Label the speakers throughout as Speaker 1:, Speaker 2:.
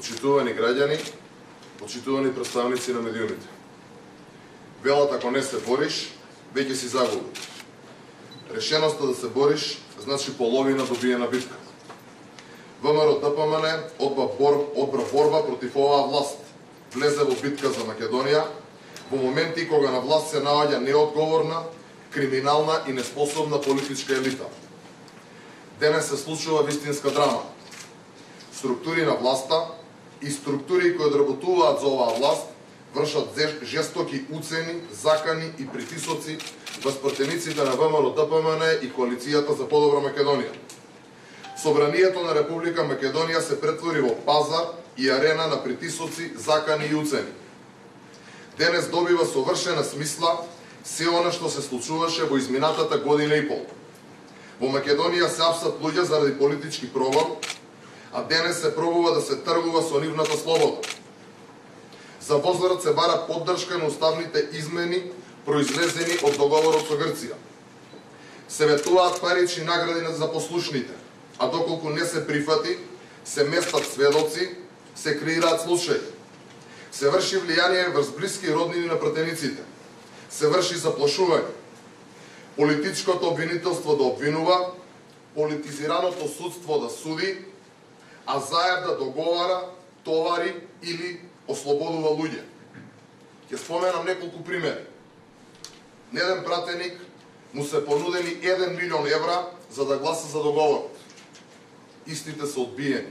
Speaker 1: Почитувани граѓани, почитувани представници на медиумите. Велат, ако не се бориш, веќе си загубил. Решеноста да се бориш значи половина добиена битка. ВМРО ДПМН одбра борба против оваа власт. Влезе во битка за Македонија во моменти кога на власт се наоѓа неодговорна, криминална и неспособна политичка елита. Денес се случува вистинска драма. Структури на власта и структури кои одработуваат за оваа власт вршат жестоки уцени, закани и притисоци врз пратениците на ВМРО ДПМН и Коалицијата за подобра Македонија. Собранието на Република Македонија се претвори во пазар и арена на притисоци, закани и уцени. Денес добива совршена смисла се она што се случуваше во изминатата година и пол. Во Македонија се апсат луѓе заради политички прогон, а денес се пробува да се тргува со нивната слобода. За возрат се бара поддршка на уставните измени произлезени од договорот со Грција. Се ветуваат парични награди за послушните, а доколку не се прифати, се местат сведоци, се креираат случаи. Се врши влијание врз блиски роднини на пратениците. Се врши заплашување. Политичкото обвинителство да обвинува, политизираното судство да суди, а Заев да договара, товари или ослободува луѓе. Ќе споменам неколку примери. На еден пратеник му се понудени 1 милион евра за да гласа за договорот. Истите се одбиени.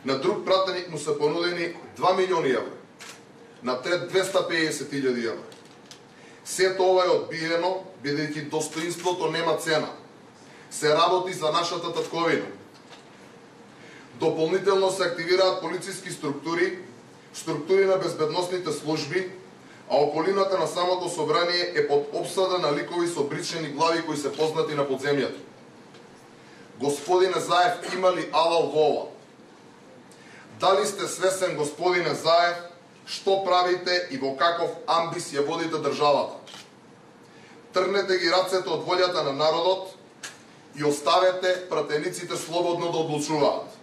Speaker 1: На друг пратеник му се понудени 2 милиони евра. На трет 250.000 евра. Сето ова е одбиено, бидејќи достоинството нема цена. Се работи за нашата татковина. Дополнително се активираат полициски структури, структури на безбедносните служби, а околината на самото собрание е под обсада на ликови со бричени глави кои се познати на подземјето. Господине Заев, има ли алал во ова? Дали сте свесен, господине Заев, што правите и во каков амбис ја водите државата? Тргнете ги рацете од волјата на народот и оставете пратениците слободно да одлучуваат.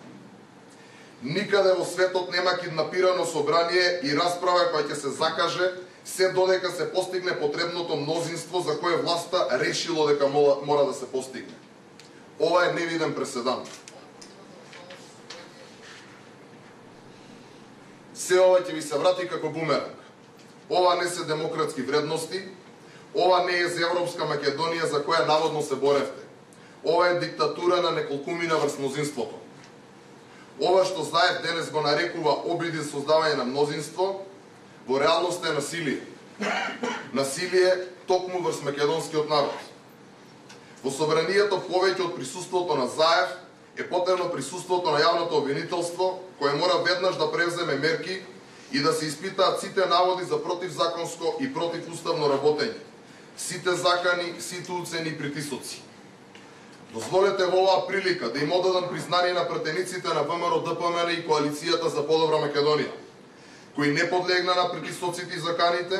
Speaker 1: Никаде во светот нема киднапирано собрание и расправа која ќе се закаже се додека се постигне потребното мнозинство за кое власта решило дека мора да се постигне. Ова е невиден преседан. Се ова ќе ви се врати како бумеранг. Ова не се демократски вредности, ова не е за Европска Македонија за која наводно се боревте. Ова е диктатура на неколкумина врз мнозинството. Ова што Заев денес го нарекува обиди за создавање на мнозинство, во реалност е насилие. Насилие токму врз македонскиот народ. Во собранието повеќе од присуството на Заев е потребно присуството на јавното обвинителство, кое мора веднаш да превземе мерки и да се испитаат сите наводи за противзаконско и противуставно работење. Сите закани, сите уцени и притисоци. Дозволете во оваа прилика да им одадам признание на пратениците на ВМРО ДПМН и Коалицијата за подобра Македонија, кои не подлегна на притисоците и заканите,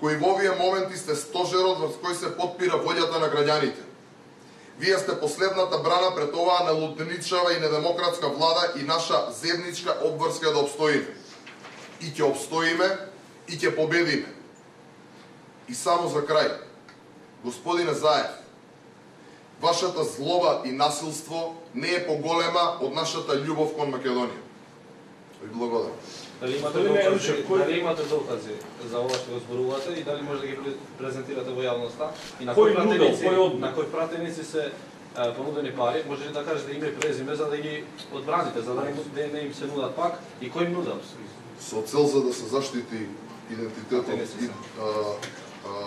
Speaker 1: кои во овие моменти сте стожерот врз кој се потпира волјата на граѓаните. Вие сте последната брана пред оваа налудничава и недемократска влада и наша заедничка обврска да обстоиме. И ќе обстоиме, и ќе победиме. И само за крај, господине Заев, вашата злоба и насилство не е поголема од нашата љубов кон Македонија. Ви благодарам.
Speaker 2: Дали имате докази за ова што го зборувате и дали може да ги презентирате во јавноста? И на кои пратеници се понудени пари, може ли да кажете име и презиме за да ги одбраните, за да не им се нудат пак и кој им нудат?
Speaker 1: Со цел за да се заштити идентитетот и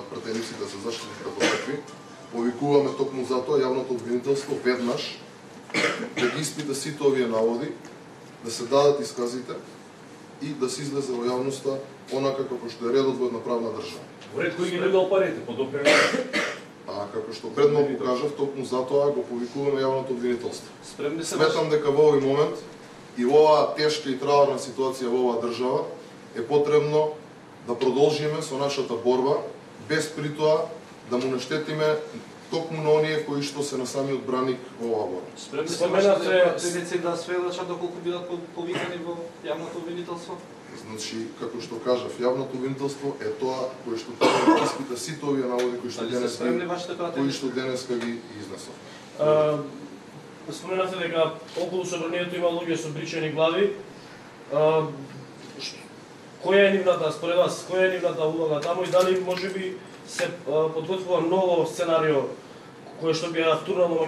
Speaker 1: пратениците се заштити како такви, повикуваме токму затоа јавното обвинителство веднаш да ги испита сите овие наводи, да се дадат исказите и да се излезе во јавноста онака како што е редот во една правна држава.
Speaker 3: Во ред кој ги легал парите, подопрено?
Speaker 1: А како што предно го кажав, токму затоа го повикуваме јавното обвинителство. Сметам дека во овој момент и во оваа тешка и траурна ситуација во оваа држава е потребно да продолжиме со нашата борба без при тоа да му наштетиме токму на оние кои што се на самиот браник во оваа борба.
Speaker 2: Спремни се вашите пратеници да сведочат доколку бидат повикани во јавното обвинителство?
Speaker 1: Значи, како што кажав, јавното обвинителство е тоа кое што треба да испита сите овие наводи кои што денеска ги изнесов.
Speaker 4: Споменате дека околу собранието има луѓе со бричени глави. Која е нивната, според вас, која е нивната улога таму и дали можеби се подготвува ново сценарио кое што би ја втурнало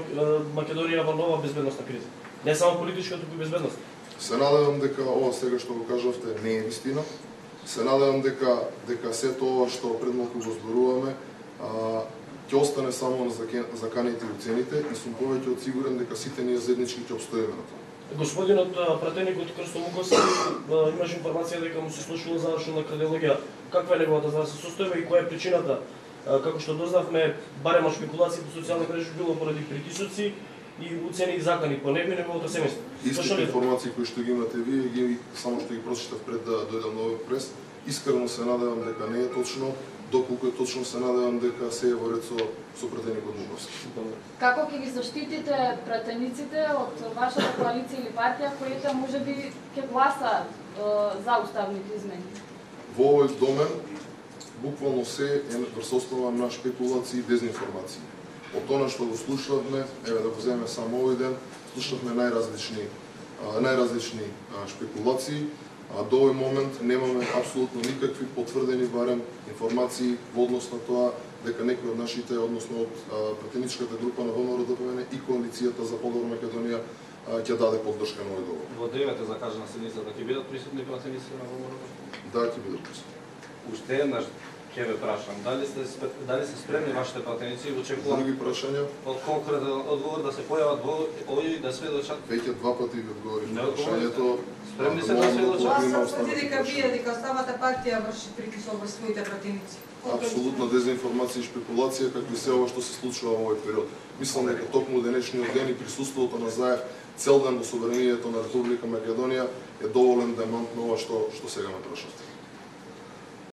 Speaker 4: Македонија во нова безбедносна криза? Не само политичка, туку и безбедносна.
Speaker 1: Се надевам дека ова сега што го кажавте не е вистина. Се надевам дека се тоа што пред малку го зборуваме ќе остане само на заканите и уцените и сум повеќе од сигурен дека сите ние заеднички ќе обстоиме на тоа.
Speaker 4: Господинот пратеникот Крсто Луковски имаше информација дека му се случила завршена кардиологија. Каква е неговата здравствена состојба и која е причината? Како што дознавме, барем од спекулации по социјални мрежи било поради притисоци и уцени и закани по него и неговото семејство.
Speaker 1: Истите информации кои што ги имате вие, ги само што ги прочитав пред да дојдам на овој прес, искрено се надевам дека не е точно, доколку е точно се надевам дека се е во ред со пратеникот Луковски.
Speaker 5: Како ќе ги заштитите пратениците од вашата коалиција или партија кои можеби ќе гласаат за уставните измени?
Speaker 1: Во овој домен буквално се е врз основа на спекулации и дезинформации. Од тоа што го слушавме, еве да го земеме само овој ден, слушавме најразлични спекулации, а до овој момент немаме апсолутно никакви потврдени барем информации во однос на тоа дека некој од нашите, односно од пратеничката група на ВМРО-ДПМН и коалицијата за подобра Македонија ќе даде поддршка на овој договор.
Speaker 2: Во 9 закажана седница да ќе бидат присутни пратеници на ВМРО-ДПМН?
Speaker 1: Да, ќе бидат присутни.
Speaker 2: Уште еднаш ќе ве прашам, дали се спремни вашите пратеници и очекувам
Speaker 1: други прашања
Speaker 2: од конкретен одговор да се појават во овој да сведочат?
Speaker 1: Веќе два пати ви одговорив на прашањето.
Speaker 2: Спремни се да сведочат?
Speaker 6: Вас се тврди дека вие, дека оставата партија врши притисок врз своите пратеници.
Speaker 1: Апсолутна дезинформација и шпекулација, како и се ова што се случува во овој период. Мислам дека токму денешниот ден и присуството на Заев цел ден во собранието на Република Македонија е доволен демант на ова што сега ме прашавте.